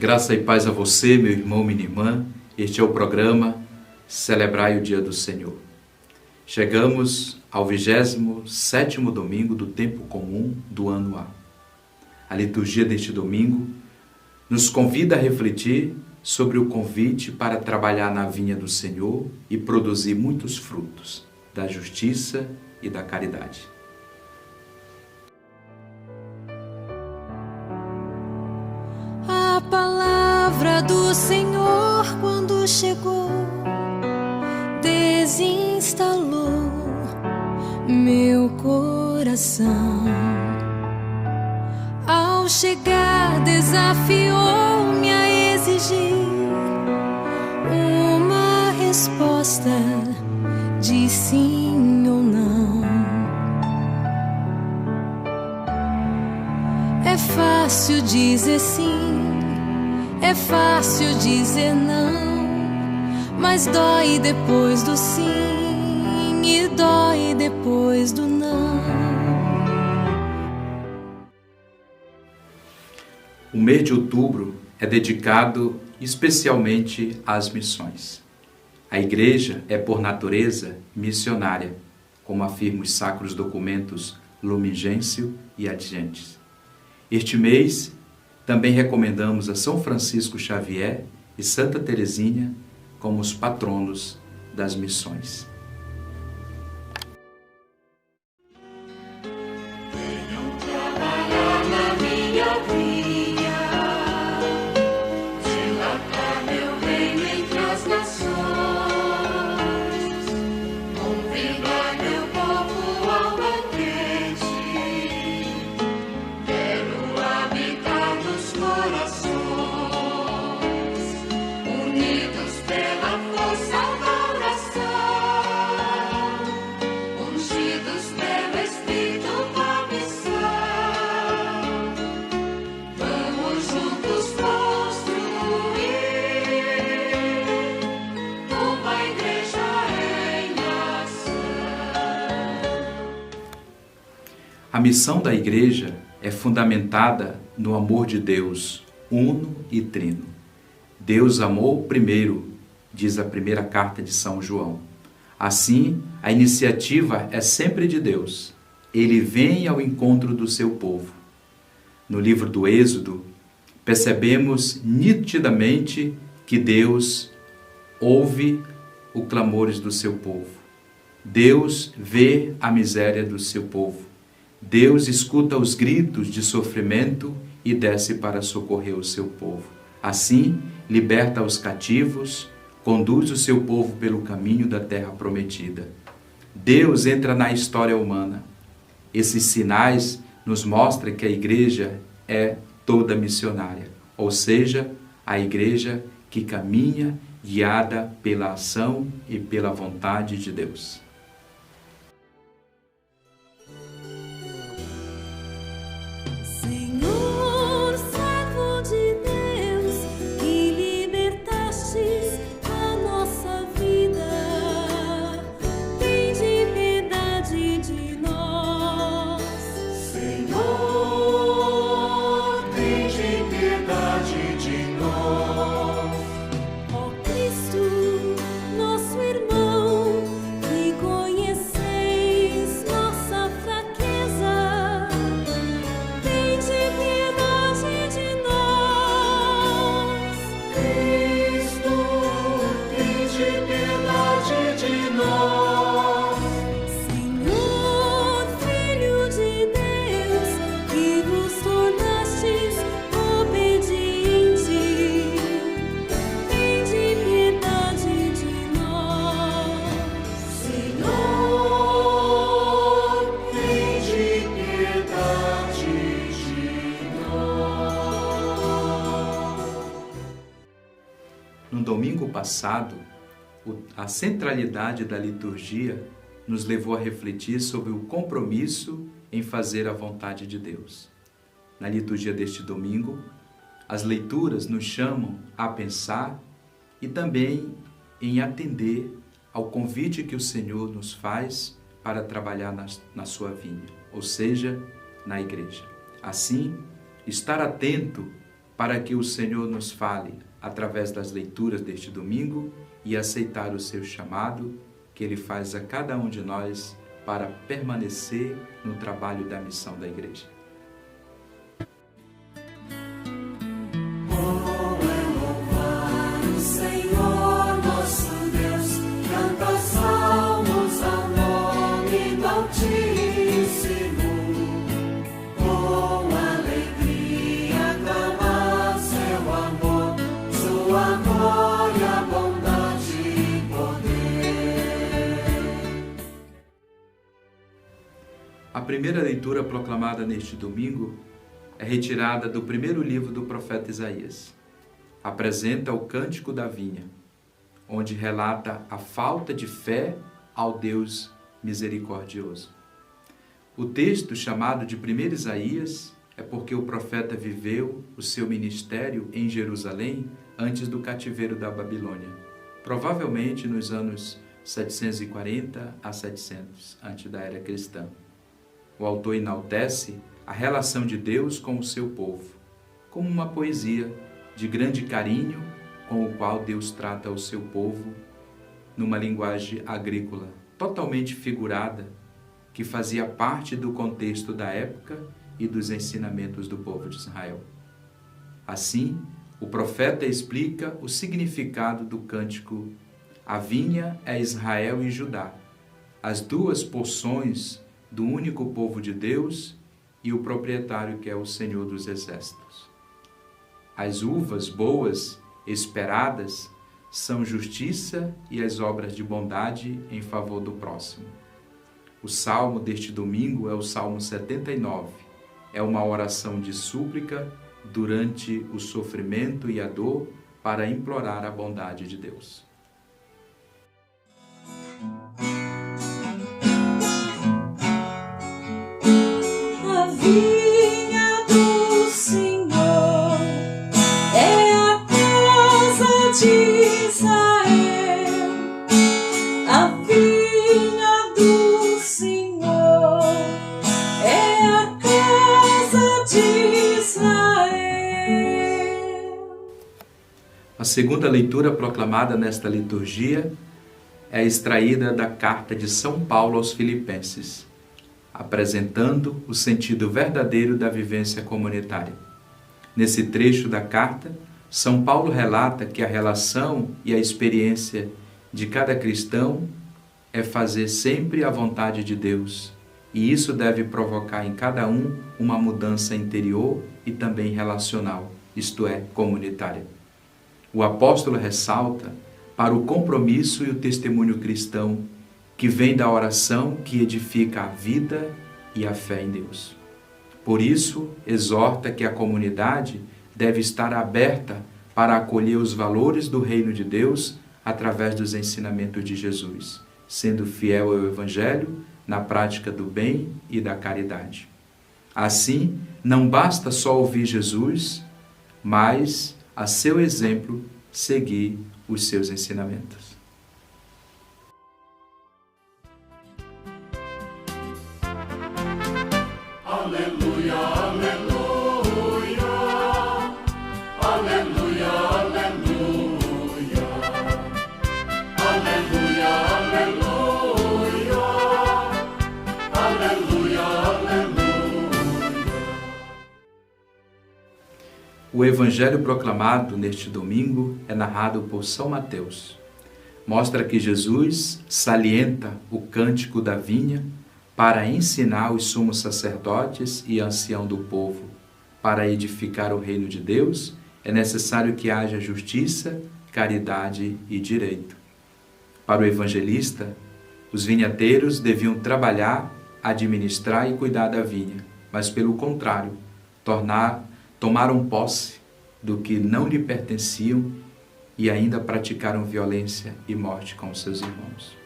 Graça e paz a você, meu irmão, minha irmã. Este é o programa Celebrai o Dia do Senhor. Chegamos ao 27º domingo do tempo comum do ano A. A liturgia deste domingo nos convida a refletir sobre o convite para trabalhar na vinha do Senhor e produzir muitos frutos da justiça e da caridade. A palavra do Senhor, quando chegou, desinstalou meu coração. Ao chegar, desafiou-me a exigir uma resposta de sim ou não. É fácil dizer sim, é fácil dizer não, mas dói depois do sim e dói depois do não. O mês de outubro é dedicado especialmente às missões. A Igreja é, por natureza, missionária, como afirmam os sacros documentos Lumen Gentium e Ad Gentes. Este mês, também recomendamos a São Francisco Xavier e Santa Teresinha como os patronos das missões. Venham trabalhar na minha vinha, dilatar meu reino entre as nações, convidar meu povo ao banquete. Quero habitar nos corações, unidos pela força da oração, ungidos pelo Espírito da missão. Vamos juntos construir uma igreja em ação. A missão da Igreja é fundamentada no amor de Deus, uno e trino. Deus amou primeiro, diz a primeira carta de São João. Assim, a iniciativa é sempre de Deus. Ele vem ao encontro do seu povo. No livro do Êxodo, percebemos nitidamente que Deus ouve os clamores do seu povo. Deus vê a miséria do seu povo. Deus escuta os gritos de sofrimento e desce para socorrer o seu povo. Assim, liberta os cativos, conduz o seu povo pelo caminho da terra prometida. Deus entra na história humana. Esses sinais nos mostram que a Igreja é toda missionária, ou seja, a Igreja que caminha guiada pela ação e pela vontade de Deus. Senhor, servo de Deus, que libertastes a nossa vida, tende piedade de nós. Senhor, tende piedade de nós. Ó Cristo, nosso irmão, que conheceis nossa fraqueza, tende piedade de nós. Cristo, tende piedade de nós. Senhor, Filho de Deus, que vos tornastes obediente, tende piedade de nós. Senhor, tende piedade de nós. No domingo passado, a centralidade da liturgia nos levou a refletir sobre o compromisso em fazer a vontade de Deus. Na liturgia deste domingo, as leituras nos chamam a pensar e também em atender ao convite que o Senhor nos faz para trabalhar na sua vinha, ou seja, na igreja. Assim, estar atento para que o Senhor nos fale através das leituras deste domingo e aceitar o seu chamado que Ele faz a cada um de nós para permanecer no trabalho da missão da igreja. A primeira leitura proclamada neste domingo é retirada do primeiro livro do profeta Isaías. Apresenta o Cântico da Vinha, onde relata a falta de fé ao Deus misericordioso. O texto, chamado de 1 Isaías, é porque o profeta viveu o seu ministério em Jerusalém antes do cativeiro da Babilônia, provavelmente nos anos 740 a 700, antes da era cristã. O autor enaltece a relação de Deus com o seu povo, como uma poesia de grande carinho com o qual Deus trata o seu povo numa linguagem agrícola, totalmente figurada, que fazia parte do contexto da época e dos ensinamentos do povo de Israel. Assim, o profeta explica o significado do cântico: a vinha é Israel e Judá, as duas porções do único povo de Deus e o proprietário que é o Senhor dos Exércitos. As uvas boas, esperadas, são justiça e as obras de bondade em favor do próximo. O salmo deste domingo é o Salmo 79. É uma oração de súplica durante o sofrimento e a dor para implorar a bondade de Deus. A vinha do Senhor é a casa de Israel. A vinha do Senhor é a casa de Israel. A segunda leitura proclamada nesta liturgia é extraída da carta de São Paulo aos Filipenses, apresentando o sentido verdadeiro da vivência comunitária. Nesse trecho da carta, São Paulo relata que a relação e a experiência de cada cristão é fazer sempre a vontade de Deus, e isso deve provocar em cada um uma mudança interior e também relacional, isto é, comunitária. O apóstolo ressalta para o compromisso e o testemunho cristão que vem da oração que edifica a vida e a fé em Deus. Por isso, exorta que a comunidade deve estar aberta para acolher os valores do reino de Deus através dos ensinamentos de Jesus, sendo fiel ao Evangelho na prática do bem e da caridade. Assim, não basta só ouvir Jesus, mas, a seu exemplo, seguir os seus ensinamentos. Aleluia, aleluia, aleluia, aleluia, aleluia, aleluia, aleluia, aleluia. O Evangelho proclamado neste domingo é narrado por São Mateus. Mostra que Jesus salienta o cântico da vinha para ensinar os sumos sacerdotes e ancião do povo. Para edificar o reino de Deus, é necessário que haja justiça, caridade e direito. Para o evangelista, os vinhateiros deviam trabalhar, administrar e cuidar da vinha, mas pelo contrário, tomaram posse do que não lhe pertenciam e ainda praticaram violência e morte com seus irmãos.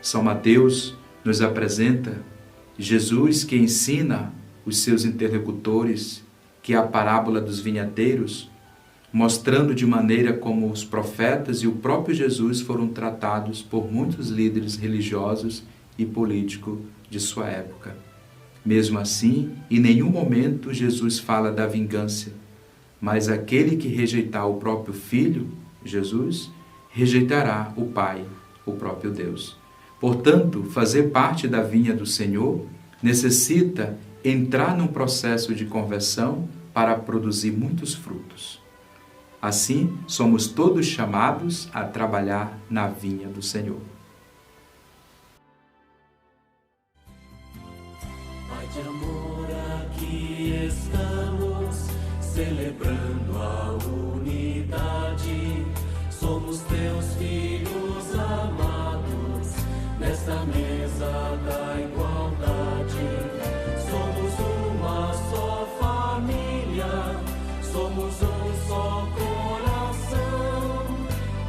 São Mateus nos apresenta Jesus que ensina os seus interlocutores, que é a parábola dos vinhateiros, mostrando de maneira como os profetas e o próprio Jesus foram tratados por muitos líderes religiosos e políticos de sua época. Mesmo assim, em nenhum momento Jesus fala da vingança, mas aquele que rejeitar o próprio Filho, Jesus, rejeitará o Pai, o próprio Deus. Portanto, fazer parte da vinha do Senhor necessita entrar num processo de conversão para produzir muitos frutos. Assim, somos todos chamados a trabalhar na vinha do Senhor. Pai de amor, aqui estamos, celebrando a unidade. Somos teus filhos amados, nesta mesa da igualdade. Somos uma só família, somos um só coração.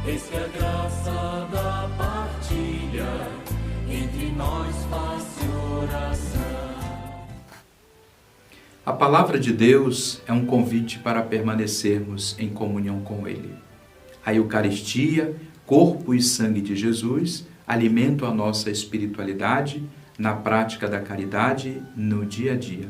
Eis que a graça da partilha entre nós faz oração. A palavra de Deus é um convite para permanecermos em comunhão com Ele. A Eucaristia, corpo e sangue de Jesus, alimentam a nossa espiritualidade na prática da caridade no dia a dia.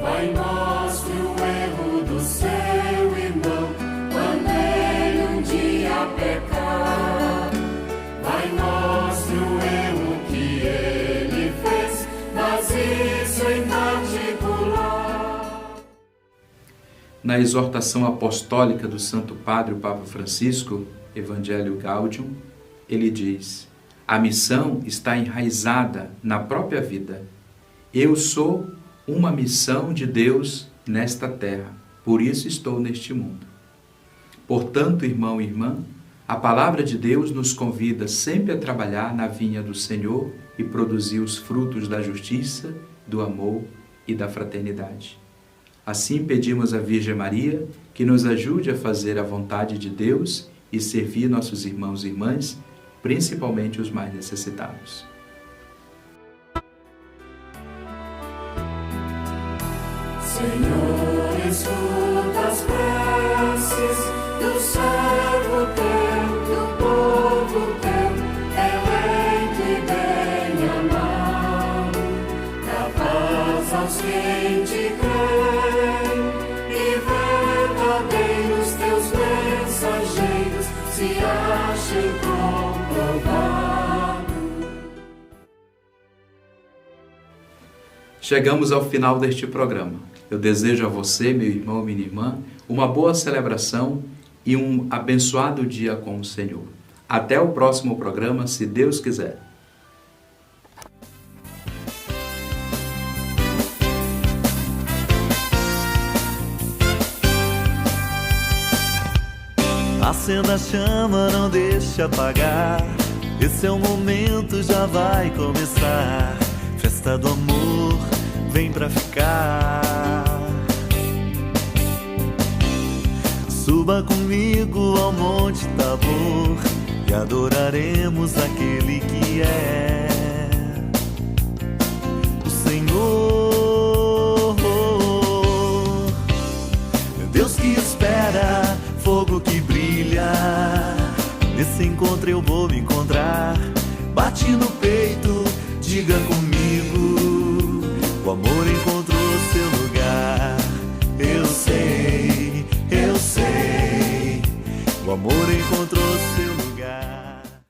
Pai, mostre o erro do seu irmão quando ele um dia pecar. Pai, mostre o erro que ele fez, mas isso em particular. Na exortação apostólica do Santo Padre o Papa Francisco, Evangelho Gaudium, ele diz: a missão está enraizada na própria vida. Eu sou uma missão de Deus nesta terra, por isso estou neste mundo. Portanto, irmão e irmã, a palavra de Deus nos convida sempre a trabalhar na vinha do Senhor e produzir os frutos da justiça, do amor e da fraternidade. Assim pedimos à Virgem Maria que nos ajude a fazer a vontade de Deus e servir nossos irmãos e irmãs, principalmente os mais necessitados. Senhor, escuta as preces do servo teu, do povo teu, eleito e bem amado. Dá paz aos que te creem e verdadeiros teus mensageiros se achem comprovados. Chegamos ao final deste programa. Eu desejo a você, meu irmão e minha irmã, uma boa celebração e um abençoado dia com o Senhor. Até o próximo programa, se Deus quiser. Acenda a chama, não deixe apagar. Esse é o momento, já vai começar. Festa do amor, vem pra ficar. Suba comigo ao Monte Tabor e adoraremos aquele que é o Senhor. Deus que espera, fogo que brilha. Nesse encontro eu vou me encontrar. Bate no peito, diga comigo. O amor encontrou seu lugar. Eu sei, o amor encontrou seu lugar.